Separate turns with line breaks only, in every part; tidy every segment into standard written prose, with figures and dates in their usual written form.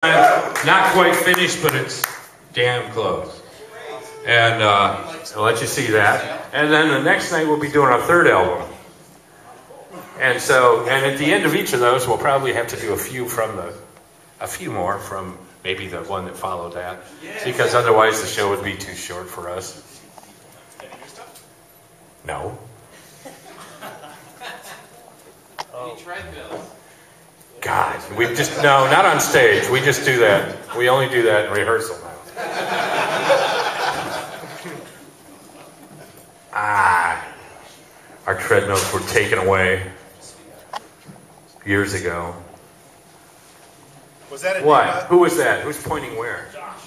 Not quite finished, but it's damn close. And I'll let you see that. And then the next night we'll be doing our third album. And so, and at the end of each of those, we'll probably have to do a few more from maybe the one that followed that, because otherwise the show would be too short for us. No.
Any treadmills?
God, we just, no, not on stage. We just do that. We only do that in rehearsal now. Our treadmills were taken away years ago.
Was that a
What? Who was that? Who's pointing where?
Josh.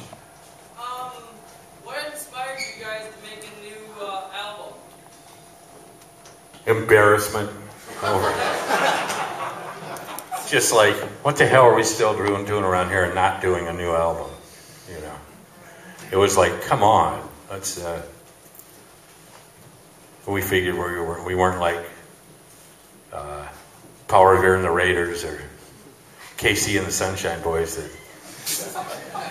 What inspired you guys to make a new album?
Embarrassment. Over. Just like, what the hell are we still doing around here and not doing a new album? You know, it was like, come on, let's. We figured we weren't like Power Bear and the Raiders or KC and the Sunshine Boys.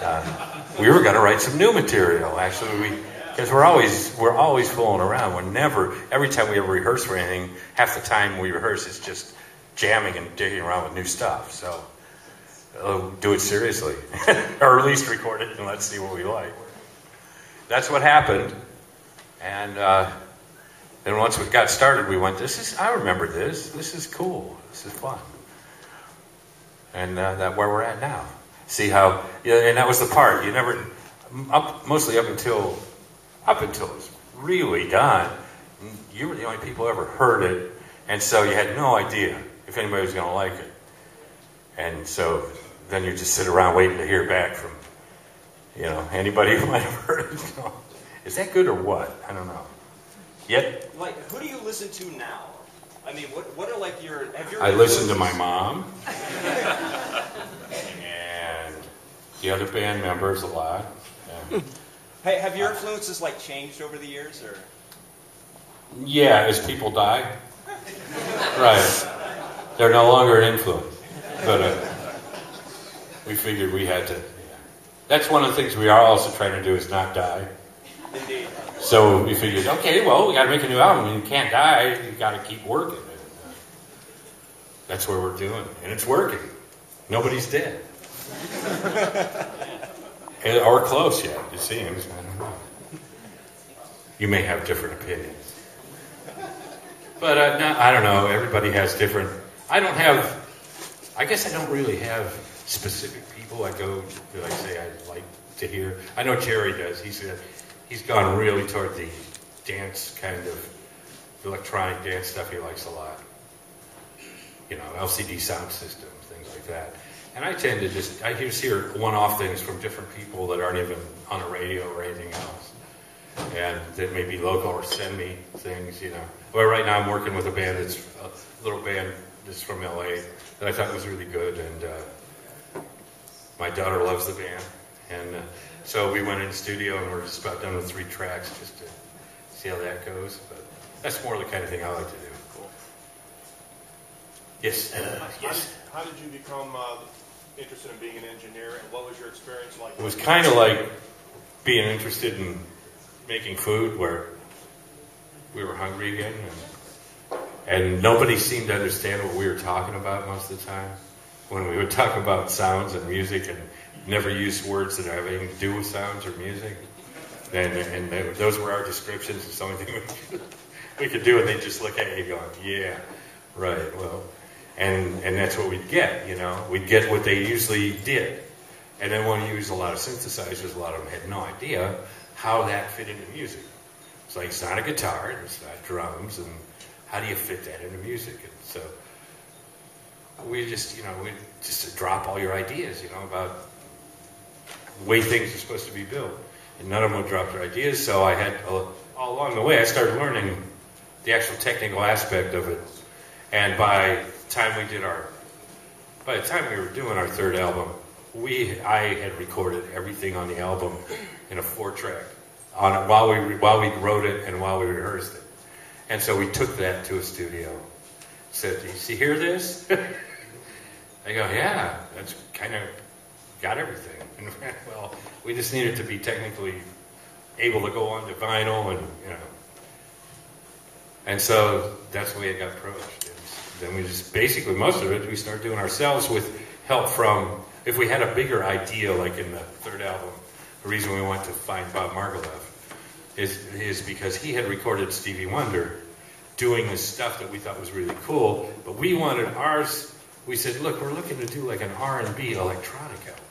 That we were going to write some new material. Actually, because we're always fooling around. We're never. Every time we ever rehearse for anything, half the time we rehearse is just jamming and digging around with new stuff. So do it seriously, or at least record it and let's see what we like. That's what happened, and then once we got started, we went, I remember this. This is cool. This is fun. And that's where we're at now. See how, and that was the part. You never, mostly up until it's really done, you were the only people who ever heard it, and so you had no idea if anybody was going to like it. And so then you just sit around waiting to hear back from, anybody who might have heard it. Is that good or what? I don't know. Yet,
like, who do you listen to now? I mean, what are like your?
I listen to my mom and the other band members a lot. Yeah.
Hey, have your influences like changed over the years, or?
Yeah, as people die, right? They're no longer an influence, but we figured we had to. Yeah. That's one of the things we are also trying to do is not die.
Indeed.
So we figured, okay, well, we got to make a new album. You can't die. You got to keep working. And, that's what we're doing, and it's working. Nobody's dead, or close yet. It seems. I don't know. You may have different opinions, but no, I don't know. Everybody has different. I guess I don't really have specific people I go to. I say I like to hear. I know Jerry does. He's gone really toward the dance kind of electronic dance stuff. He likes a lot. LCD sound systems, things like that. And I tend to just hear one-off things from different people that aren't even on the radio or anything else. And that may be local or send me things, Well, right now I'm working with a band a little band that's from LA that I thought was really good. And my daughter loves the band. And so we went in the studio and we're just about done with 3 tracks just to see how that goes. But that's more the kind of thing I like to do. Cool. Yes. Yes.
How did you become interested in being an engineer, and what was your experience like?
It was kind of like being interested in making food, where we were hungry again, and nobody seemed to understand what we were talking about most of the time. When we would talk about sounds and music and never use words that have anything to do with sounds or music. And those were our descriptions. It's the only thing we could do. And they'd just look at you going, yeah, right, well. And that's what we'd get, We'd get what they usually did. And then when you use a lot of synthesizers, a lot of them had no idea how that fit into music. It's like, it's not a guitar, and it's not drums, and how do you fit that into music? And so we just, we just drop all your ideas, about the way things are supposed to be built. And none of them would drop their ideas, so I had, all along the way, I started learning the actual technical aspect of it. And by the time we were doing our third album, I had recorded everything on the album in a 4-track while we wrote it and while we rehearsed it. And so we took that to a studio. Said, "Do you hear this?" I go, "Yeah, that's kind of got everything. And well, we just needed to be technically able to go on to vinyl, and and so that's the way it got approached. And then we just basically most of it we started doing ourselves with help from. If we had a bigger idea, like in the third album, the reason we went to find Bob Margouleff is because he had recorded Stevie Wonder doing this stuff that we thought was really cool, but we wanted ours. We said, look, we're looking to do like an R&B electronic album.